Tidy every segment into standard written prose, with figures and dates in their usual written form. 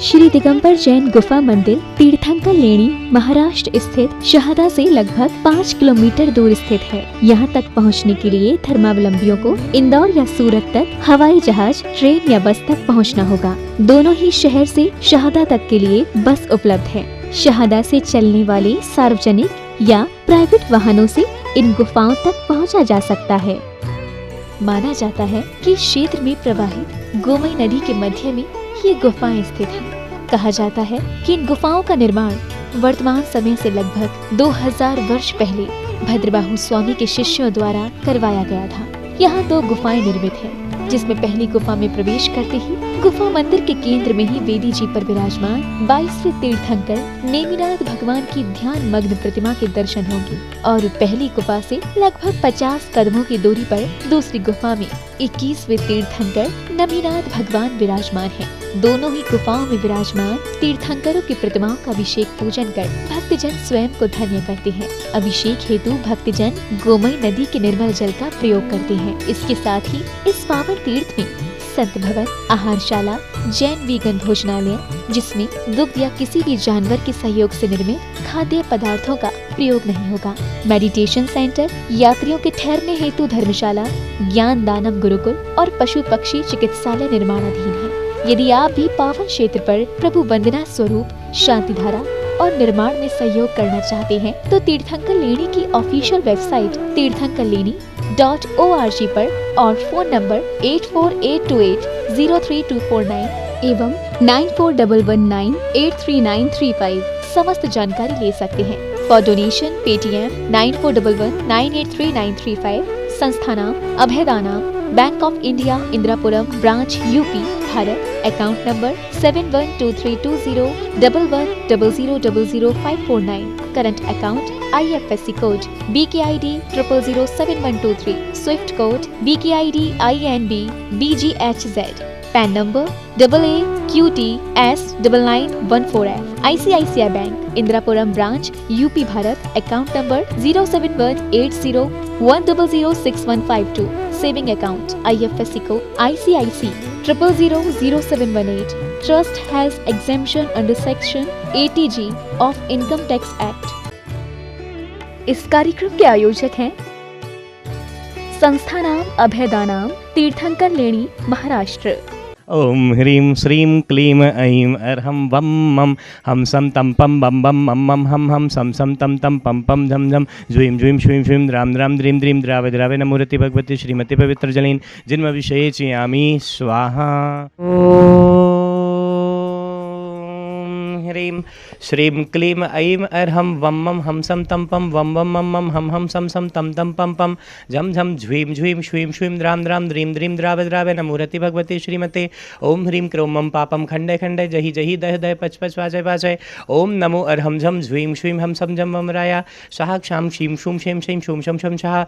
श्री दिगंबर जैन गुफा मंदिर तीर्थंकर लेणी महाराष्ट्र स्थित शहादा से लगभग 5 किलोमीटर दूर स्थित है। यहाँ तक पहुँचने के लिए धर्मावलंबियों को इंदौर या सूरत तक हवाई जहाज, ट्रेन या बस तक पहुँचना होगा। दोनों ही शहर से शहादा तक के लिए बस उपलब्ध है। शहादा से चलने वाले सार्वजनिक या प्राइवेट वाहनों से इन गुफाओं तक पहुँचा जा सकता है। माना जाता है कि क्षेत्र में प्रवाहित गोमई नदी के मध्य में ये गुफाएं स्थित हैं। कहा जाता है कि इन गुफाओं का निर्माण वर्तमान समय से लगभग 2000 वर्ष पहले भद्रबाहु स्वामी के शिष्यों द्वारा करवाया गया था। यहाँ 2 गुफाएं निर्मित हैं, जिसमें पहली गुफा में प्रवेश करते ही गुफा मंदिर के केंद्र में ही वेदी जी पर विराजमान 22वें तीर्थंकर नेमिनाथ भगवान की ध्यान मग्न प्रतिमा के दर्शन होंगे और पहली गुफा से लगभग 50 कदमों की दूरी पर दूसरी गुफा में 21वें तीर्थंकर नमीनाथ भगवान विराजमान हैं। दोनों ही गुफाओं में विराजमान तीर्थंकरों की प्रतिमाओं का अभिषेक पूजन कर भक्तजन स्वयं को धन्य करते हैं। अभिषेक हेतु भक्तजन गोमई नदी के निर्मल जल का प्रयोग करते हैं। इसके साथ ही इस पावन तीर्थ में संत भवन, आहारशाला, जैन वीगन भोजनालय, जिसमें दुग्ध या किसी भी जानवर के सहयोग से निर्मित खाद्य पदार्थों का प्रयोग नहीं होगा, मेडिटेशन सेंटर, यात्रियों के ठहरने हेतु धर्मशाला, ज्ञान दानम गुरुकुल और पशु पक्षी चिकित्सालय निर्माणाधीन है। यदि आप भी पावन क्षेत्र पर प्रभु वंदना स्वरूप शांति धारा और निर्माण में सहयोग करना चाहते हैं तो तीर्थंकर लेणी की ऑफिशियल वेबसाइट तीर्थंकरलेणी.org पर और फोन नंबर 8482803249 एवं 9411983935 समस्त जानकारी ले सकते हैं। For donation Paytm 9411983935। संस्था नाम Abhaydana, bank of India, Indirapuram branch, UP, Bharat. Account number 7123201100000549। Current account IFSC code BKID 0007123। Swift code BKID INB BGHZ। PAN number AAQTS9914F। ICICI bank Indirapuram branch, UP, Bharat. Account number 0718010061552। Saving account IFSC code ICIC 000718। Trust has exemption under section 80G of Income Tax Act। इस कार्यक्रम के आयोजक हैं संस्था नाम अभयदानाम, तीर्थंकर लेणी, महाराष्ट्र। ओम ह्रीं श्रीं क्लीं ऐं अर्हं वं मं हम सम तम पम बम बम मम मम हम सम सम तम तम पम पम झम झम ज्वीं ज्वीं श्वीं श्वीं द्राम द्राम द्रीं द्रीं द्रावे द्रावे नमोरति भगवती श्रीमती पवित्र जलीन जिन्मभिषेचयामि स्वाहा। ह्रीं श्रीं क्लीं ऐं अर्हं वं मं हम सम तम पम वम वम मम मम हम सम सम तम तम पम पम झम झम ज्वीं ज्वीं श्वीं श्वीं द्राम द्राम द्रीं द्रीं द्रावे द्रावे नमोरति भगवती श्रीमते। ओम ह्रीं क्रों मम पापम खंडे खंडे जहि जहि दह दह पच पच वाचय वाचय। ओम नमो अर्हं झम ज्वीं श्वीं हम सम जम वम राया शाह क्षाम क्षीं शूं शें शें शूं शम शम शाह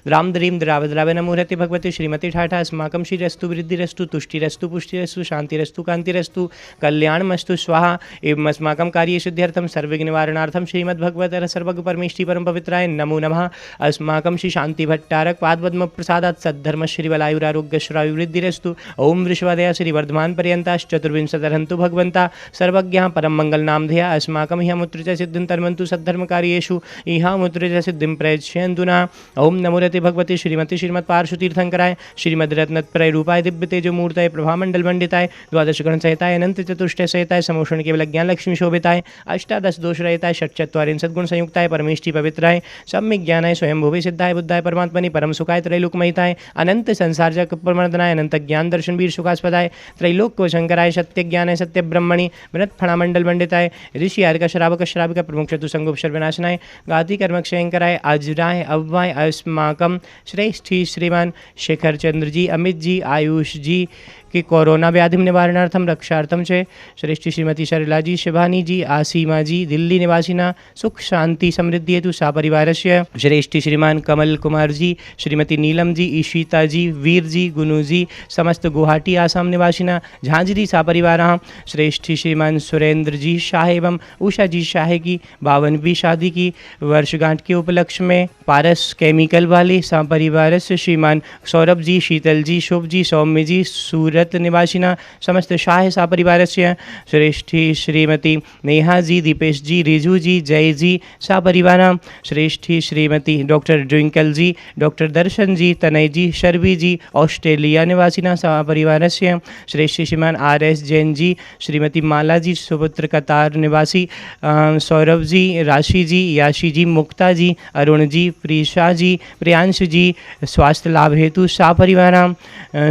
द्राम द्रीं द्रावे द्रावे नमोरति भगवती श्रीमती ठाठा। अस्माकं श्रीरस्तु वृद्धिरस्तु तुष्टिरस्तु पुष्टिरस्तु शांतिरस्तु कांतिरस्तु कल्याणमस्तु स्वाहा। एवं अस्माकं कार्य सिद्ध्यर्थं सर्वविघ्न निवारणार्थं श्रीमद्भगवतः सर्वज्ञ परमेष्टि परम पवित्राय नमो नमः। अस्माकं श्री शांति भट्टारक पादपद्म प्रसादात् सद्धर्म श्री बलायुरारोग्य श्रायु वृद्धिरस्तु। ओम वृषभादया श्री वर्धमान पर्यंताश्चतुर्विंशतिरन्तु भगवन्ता सर्वज्ञः परम मंगल नामधेया। अस्माकं ह्यमुत्र च सिद्धिं तन्वन्तु सद्धर्म कार्येषु इहामुत्र च सिद्धिं प्रयच्छन्तु नः। ओम नमोरति भगवती श्रीमती श्रीमत्पार्श्वतीर्थंकराय श्रीमद्रत्नत्रय रूपाय दिव्य तेजोमूर्तये प्रभामंडल मंडिताय द्वादश गण सहिताय अनंत चतुष्टय सहिताय समोषण केवल ज्ञान लक्ष्मी शोभिताय अष्टादश दोष रहिताय षट्चत्वारिंशत् गुण संयुक्ताय परमेष्टि पवित्राय सम्यक ज्ञानाय स्वयं भुवि सिद्धाय बुद्धाय परमात्मनि परम सुखाय त्रैलोकमहिताय अनंत संसार जग प्रमर्दनाय अनंत ज्ञान दर्शन वीर सुखास्पदाय त्रैलोक्य शंकराय सत्य ज्ञानाय सत्य ब्रह्मणि वृत फणामंडल मंडिताय ऋषि आर्य श्रावक श्राविका प्रमुख चतुसंगोपशर विनाशनाय गाति कर्मक्षयंकराय अजराय अव्वाय अस्माकं श्रेष्ठी श्रीमान शेखर चंद्र जी, अमित जी, आयुष जी कि कोरोना व्याधि निवारणार्थम रक्षार्थम च श्रेष्ठी श्रीमती शैलजा जी, शिवानी जी, आसीमा जी, दिल्ली निवासिना सुख शांति समृद्धि हेतु सापरिवारस्य श्रेष्ठी श्रीमान कमल कुमार जी, श्रीमती नीलम जी, ईशिता जी, वीर जी, गुनु जी, समस्त गुवाहाटी आसाम निवासिना झांझरी सापरिवार श्रेष्ठी श्रीमान सुरेंद्र जी शाह एवं उषा जी शाह की 52वीं शादी की वर्षगांठ के उपलक्ष्य में पारस केमिकल वाले सापरिवार से श्रीमान सौरभ जी, शीतल जी, शुभ जी, सौम्य जी, सूरज सूरत निवासिना समस्त शाह सपरिवारस्य श्रेष्ठी श्रीमती नेहा जी, दीपेश जी, रिजू जी, जय जी सपरिवार, श्रेष्ठी श्रीमती डॉक्टर ट्विंकल जी, डॉक्टर दर्शन जी, तनय जी, शर्वी जी ऑस्ट्रेलिया निवासिना सपरिवारस्य श्रेष्ठी श्रीमान RS जैन जी, श्रीमती माला जी सुपुत्र कतार निवासी, सौरभ जी, राशि जी, याशी जी, मुक्ता जी, अरुण जी, प्रीशा जी, प्रियांश जी स्वास्थ्य लाभ हेतु सपरिवार,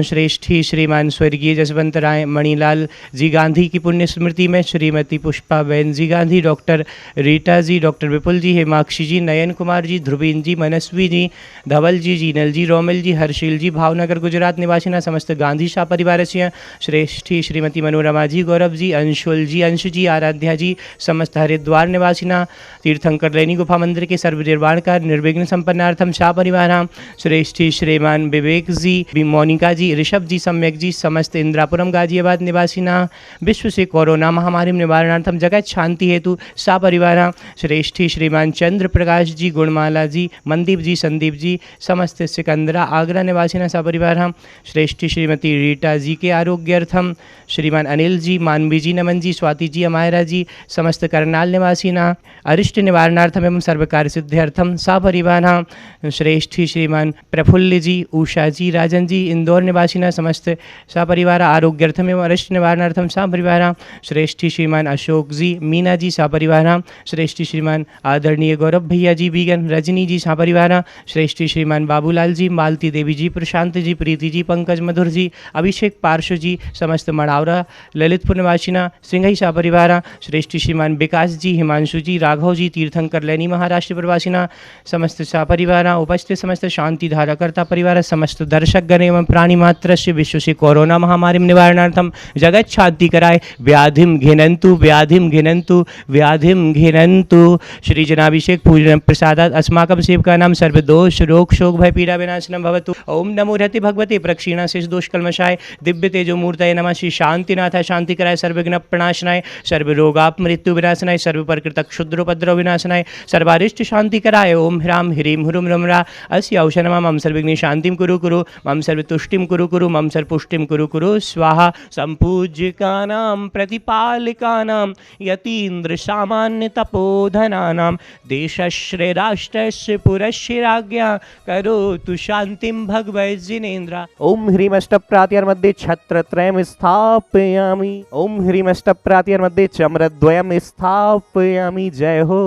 श्रेष्ठी श्रीमान स्वर्गीय जसवंत राय मणिलाल जी गांधी की पुण्य स्मृति में श्रीमती पुष्पा बहन जी गांधी, डॉक्टर रीटा जी, डॉक्टर विपुल जी, हेमाक्षी जी, नयन कुमार जी, ध्रुवीन जी, मनस्वी जी, धवल जी, जीनल जी, रोमिल जी, हर्षिल जी भावनगर गुजरात निवासिना समस्त गांधी सपरिवारस्य श्रेष्ठी श्रीमती मनोरमा जी, गौरव जी, अंशुल जी, अंश जी, आराध्या जी समस्त हरिद्वार निवासिना तीर्थंकर लेनी गुफा मंदिर के सर्व निर्माण कार्य निर्विघ्न संपन्नार्थम सपरिवार, श्रेष्ठी श्रीमान विवेक जी, मोनिका जी, ऋषभ जी, सम्यक जी समस्त इंद्रापुरम गाजियाबाद निवासिना विश्व से कोरोना महामारी निवारणार्थम जगत शांति हेतु सपरिवार, श्रेष्ठी श्रीमान चंद्र प्रकाश जी, गुणमाला जी, मनदीप जी, संदीप जी समस्त सिकंदरा आगरा निवासिना सपरिवार, श्रेष्ठी श्रीमती रीटा जी के आरोग्यार्थम श्रीमान अनिल जी, मानवी जी, नमन जी, स्वाति जी, अमायरा जी समस्त करनाल निवासिना अरिष्ट निवारणार्थम एवं सर्व कार्य सिद्ध्यर्थम सपरिवार, श्रेष्ठी श्रीमान प्रफुल्ल जी, उषा जी, राजन जी इंदौर निवासिना समस्त सपरिवार आरोग्यार्थम एवं अरिष्ट निवारणार्थम सपरिवार, श्रेष्ठी श्रीमान अशोक जी, मीना जी सपरिवार, श्रेष्ठी श्रीमान आदरणीय गौरव भैया जी बीगन, रजनी जी सपरिवार, श्रेष्ठी श्रीमान बाबूलाल जी, मालती देवी जी, प्रशांत जी, प्रीति जी, पंकज मधुर जी, अभिषेक पार्श्व जी समस्त मड़ावरा ललितपुर निवासिना सिंघई सपरिवार, श्रेष्ठी श्रीमान विकास जी, हिमांशु जी, राघव जी तीर्थंकर लैनी महाराष्ट्र प्रवासिना समस्त सपरिवार, उपस्थित समस्त शांति धाराकर्ता परिवार, समस्त दर्शक गण एवं प्राणी मात्र से विश्व से कोरोना महामारी निवारणार्थम जगत शांति कराए, व्याधिम घिनंतु व्याधिम घिनंतु व्याधिम घिनंतु, श्री जनाभिषेक पूजन प्रसादात अस्माकं सेवका नाम सर्वदोष रोग शोक भय पीड़ा विनाशनम भवतु। ओम नमो रहते भगवते प्रक्षीणा शेष दोष कलमशाय दिव्य तेजो मूर्तये नमः। श्री शांतिनाथाय शांति कराय, सर्वविघ्न प्रणाशनाय, सर्व रोगाप मृत्यु विनाशनाय, सर्व प्रकृत क्षुद्रोपद्रव विनाशनाय, सर्वारिष्ट शांति कराय। ओम ह्राम ह्रीं हुरुम रमरा अस्य औषधमा मम सर्वविघ्न शांतिम कुरु कुरु, मम सर्वतुष्टिम कुरु कुरु, मम सर्वपुष्टिम कुरु कुरु स्वाहा। संपूज्यकानां प्रतिपालिकानां यतीन्द्र सामान्य तपोधनानां देशश्री राष्ट्रस्य पुरस्य राज्ञा करोतु शांतिं भगवै जिनेन्द्र। ओम ह्रीं अष्टप्रात्यर्मध्ये छत्रत्रयं स्थापयामि, ओम ह्रीं अष्टप्रात्यर्मध्ये चम्रद्वयं स्थापयामि। जय हो।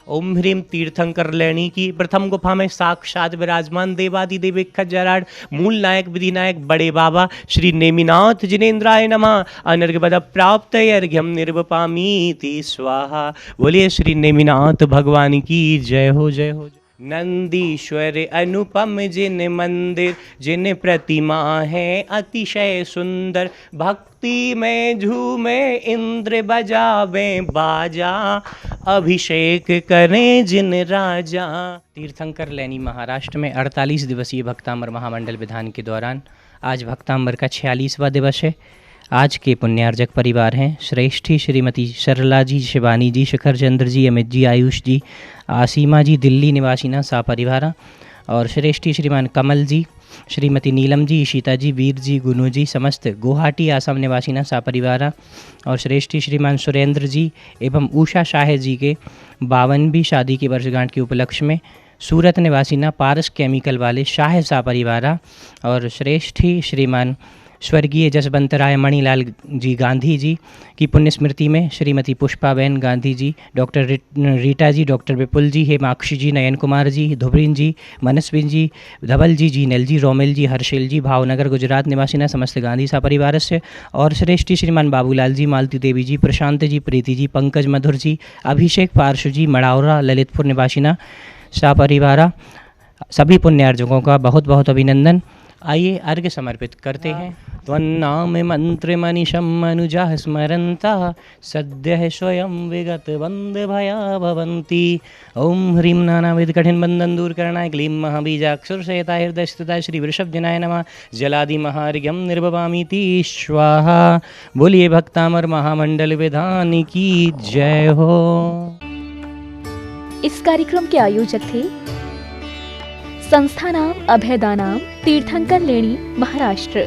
ओम ह्रीं तीर्थंकर लैनी की प्रथम गुफा में साक्षात विराजमान देवादिदेव खज्जराट मूल नायक विधिनायक बड़े बाबा श्री नेमिनाथ जिनेन्द्राय नमः। अनर्घ्यपद प्राप्त अर्घ्यम निर्वपामीति स्वाहा। बोलिए श्री नेमिनाथ भगवान की जय हो, जय हो। नंदीश्वर अनुपम जिन मंदिर, जिन प्रतिमा है अतिशय सुंदर, भक्ति में झूमे इंद्र बजावे बाजा, अभिषेक करें जिन राजा। तीर्थंकर लैनी महाराष्ट्र में 48 दिवसीय भक्तांबर महामंडल विधान के दौरान आज भक्तांबर का 46वां दिवस है। आज के पुण्यार्जक परिवार हैं श्रेष्ठी श्रीमती सरला जी, शिवानी जी, शिखर चंद्र जी, अमित जी, आयुष जी, आसीमा जी दिल्ली निवासिना सपरिवार, और श्रेष्ठी श्रीमान कमल जी, श्रीमती नीलम जी, ईशिता जी, वीर जी, गुनु जी समस्त गुवाहाटी आसाम निवासिना सपरिवार, और श्रेष्ठी श्रीमान सुरेंद्र जी एवं उषा शाह जी के 52वीं शादी की वर्षगांठ के उपलक्ष्य में सूरत निवासिना पारस केमिकल वाले शाह सपरिवार, और श्रेष्ठी श्रीमान स्वर्गीय जसवंत राय मणिलाल जी गांधी जी की पुण्य स्मृति में श्रीमती पुष्पा बहन गांधी जी, डॉक्टर रीटा जी, डॉक्टर विपुल जी, हेमाक्षी जी, नयन कुमार जी, धुबरीन जी, मनस्विन जी, धवल जी, जीनल जी, रोमिल जी, हर्षिल जी भावनगर गुजरात निवासिना समस्त गांधी सपरिवार से, और श्रेष्ठी श्रीमान बाबूलाल जी, मालती देवी जी, प्रशांत जी, प्रीति जी, पंकज मधुर जी, अभिषेक पार्श्व जी, मड़ावरा ललितपुर निवासिना सपरिवार। सभी पुण्यार्जकों का बहुत बहुत अभिनंदन। आइए अर्घ्य समर्पित करते हैं। त्वन्नाम मंत्र मनीषम मनुजा स्मरंता, सद्य स्वयं विगत बंद भया भवंती। ओम ह्रीं नानाविध कठिन बंधन दूर करणाय, क्लीं महाबीजाक्षर सहिता हृदय स्थिता श्री वृषभ जनाय नमः। जलादि महार्घ्यम निर्वपामीति स्वाहा। बोलिए भक्तामर महामंडल विधान की जय हो। इस कार्यक्रम के आयोजक थे संस्थानाम अभयदानाम तीर्थंकर लेणी महाराष्ट्र।